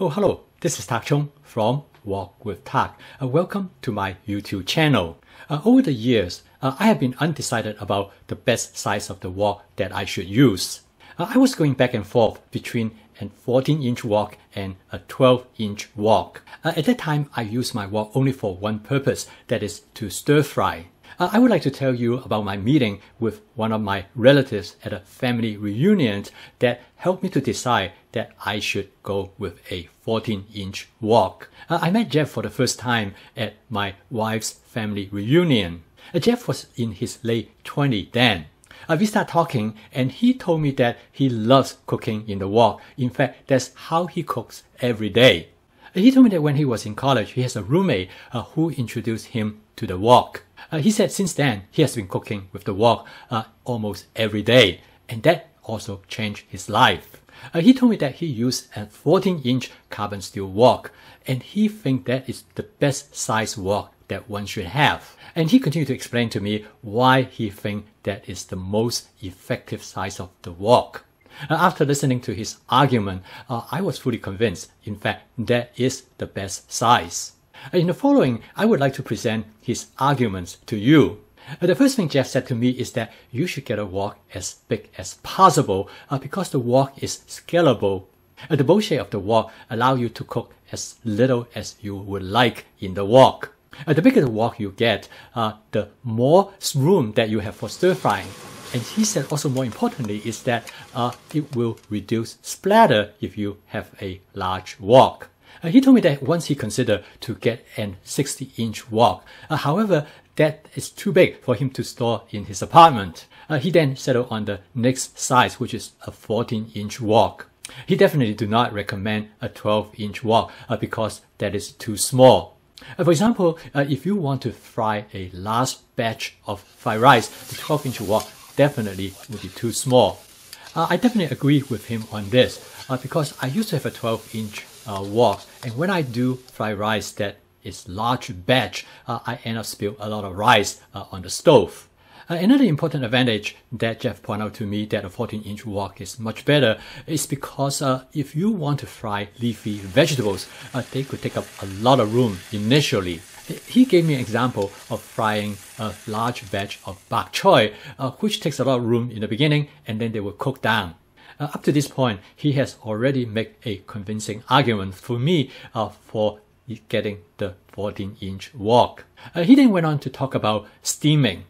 Oh, hello, this is Tak Chung from Walk with Tak. Welcome to my YouTube channel. Over the years, I have been undecided about the best size of the wok that I should use. I was going back and forth between a 14-inch wok and a 12-inch wok. At that time, I used my wok only for one purpose, that is to stir fry. I would like to tell you about my meeting with one of my relatives at a family reunion that helped me to decide that I should go with a 14-inch wok. I met Jeff for the first time at my wife's family reunion. Jeff was in his late 20s then. We started talking and he told me that he loves cooking in the wok. In fact, that's how he cooks every day. He told me that when he was in college, he has a roommate who introduced him to the wok. He said since then, he has been cooking with the wok almost every day, and that also changed his life. He told me that he used a 14-inch carbon steel wok, and he thinks that is the best size wok that one should have. And he continued to explain to me why he thinks that is the most effective size of the wok. After listening to his argument, I was fully convinced, in fact, that is the best size. In the following, I would like to present his arguments to you. The first thing Jeff said to me is that you should get a wok as big as possible because the wok is scalable. The bowl shape of the wok allows you to cook as little as you would like in the wok. The bigger the wok you get, the more room that you have for stir frying. And he said also more importantly is that it will reduce splatter if you have a large wok. He told me that once he considered to get an 60-inch wok. However, that is too big for him to store in his apartment. He then settled on the next size, which is a 14-inch wok. He definitely do not recommend a 12-inch wok because that is too small. For example, if you want to fry a large batch of fried rice, the 12-inch wok definitely would be too small. I definitely agree with him on this because I used to have a 12-inch wok, and when I do fried rice that is large batch, I end up spill a lot of rice on the stove. Another important advantage that Jeff pointed out to me that a 14-inch wok is much better is because if you want to fry leafy vegetables, they could take up a lot of room initially. He gave me an example of frying a large batch of bok choy, which takes a lot of room in the beginning and then they will cook down. Up to this point, he has already made a convincing argument for me for getting the 14-inch wok. He then went on to talk about steaming.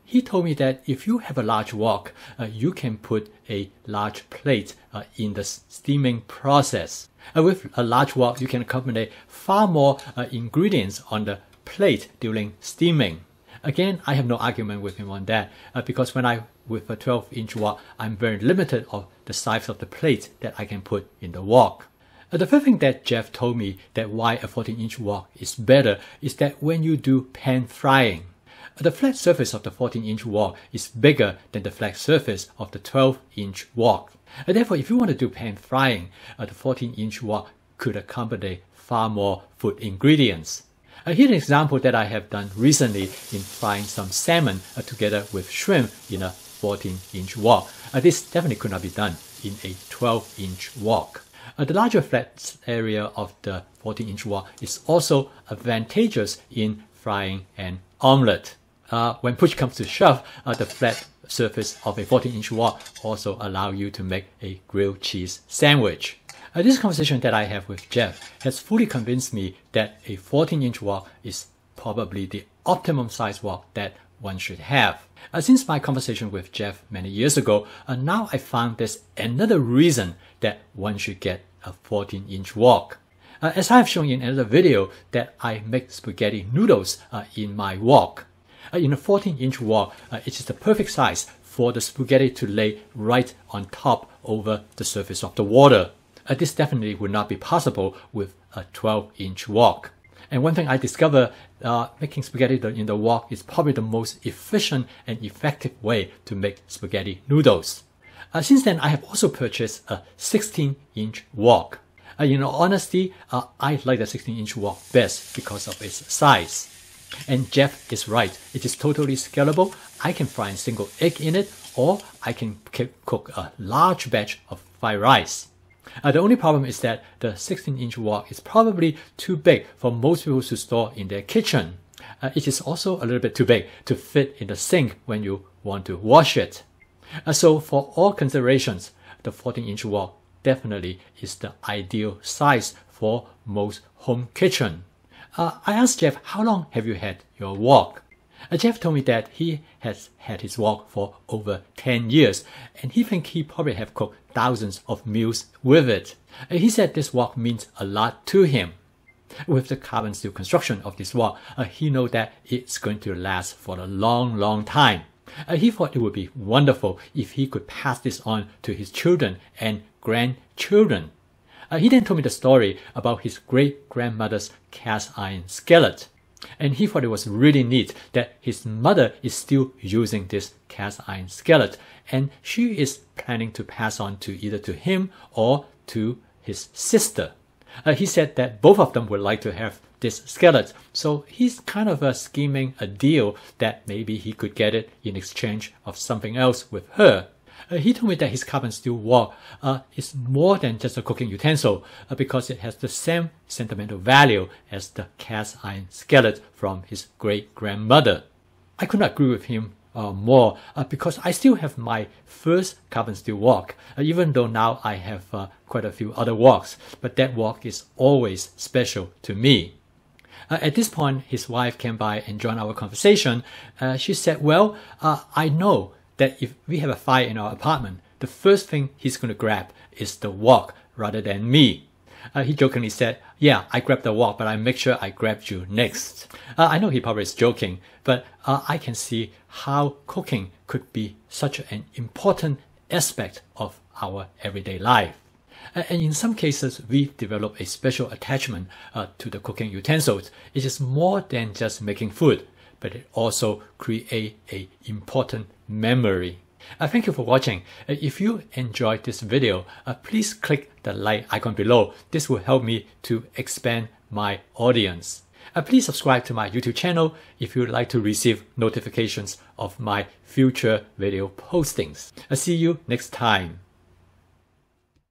He told me that if you have a large wok, you can put a large plate in the steaming process. With a large wok, you can accommodate far more ingredients on the plate during steaming. Again, I have no argument with him on that because with a 12-inch wok, I'm very limited of the size of the plate that I can put in the wok. The first thing that Jeff told me that why a 14-inch wok is better is that when you do pan frying, the flat surface of the 14-inch wok is bigger than the flat surface of the 12-inch wok. Therefore, if you want to do pan frying, the 14-inch wok could accommodate far more food ingredients. Here's an example that I have done recently in frying some salmon together with shrimp in a 14-inch wok. This definitely could not be done in a 12-inch wok. The larger flat area of the 14-inch wok is also advantageous in frying an omelette. When push comes to shove, the flat surface of a 14-inch wok also allows you to make a grilled cheese sandwich. This conversation that I have with Jeff has fully convinced me that a 14-inch wok is probably the optimum size wok that one should have. Since my conversation with Jeff many years ago, now I found there's another reason that one should get a 14-inch wok. As I have shown in another video that I make spaghetti noodles in my wok. In a 14-inch wok, it is the perfect size for the spaghetti to lay right on top over the surface of the water. This definitely would not be possible with a 12-inch wok. And one thing I discovered, making spaghetti in the wok is probably the most efficient and effective way to make spaghetti noodles. Since then, I have also purchased a 16-inch wok. In all honesty, I like the 16-inch wok best because of its size. And Jeff is right. It is totally scalable. I can fry a single egg in it, or I can cook a large batch of fried rice. The only problem is that the 16-inch wok is probably too big for most people to store in their kitchen. It is also a little bit too big to fit in the sink when you want to wash it. So for all considerations, the 14-inch wok definitely is the ideal size for most home kitchen. I asked Jeff, how long have you had your wok? Jeff told me that he has had his wok for over 10 years, and he thinks he probably have cooked thousands of meals with it. He said this wok means a lot to him. With the carbon steel construction of this wok, he knows that it's going to last for a long, long time. He thought it would be wonderful if he could pass this on to his children and grandchildren. He then told me the story about his great-grandmother's cast iron skillet. And he thought it was really neat that his mother is still using this cast iron skillet, and she is planning to pass on to either to him or to his sister. He said that both of them would like to have this skillet, so he's kind of scheming a deal that maybe he could get it in exchange of something else with her. He told me that his carbon steel wok is more than just a cooking utensil because it has the same sentimental value as the cast iron skillet from his great-grandmother. I could not agree with him more because I still have my first carbon steel wok, even though now I have quite a few other woks, but that wok is always special to me. At this point, his wife came by and joined our conversation. She said, well, I know that if we have a fire in our apartment, the first thing he's going to grab is the wok rather than me. He jokingly said, yeah, I grabbed the wok, but I make sure I grabbed you next. I know he probably is joking, but I can see how cooking could be such an important aspect of our everyday life. And in some cases, we develop a special attachment to the cooking utensils. It is more than just making food, but it also creates an important memory. Thank you for watching. If you enjoyed this video, please click the like icon below. This will help me to expand my audience. Please subscribe to my YouTube channel if you would like to receive notifications of my future video postings. I'll see you next time.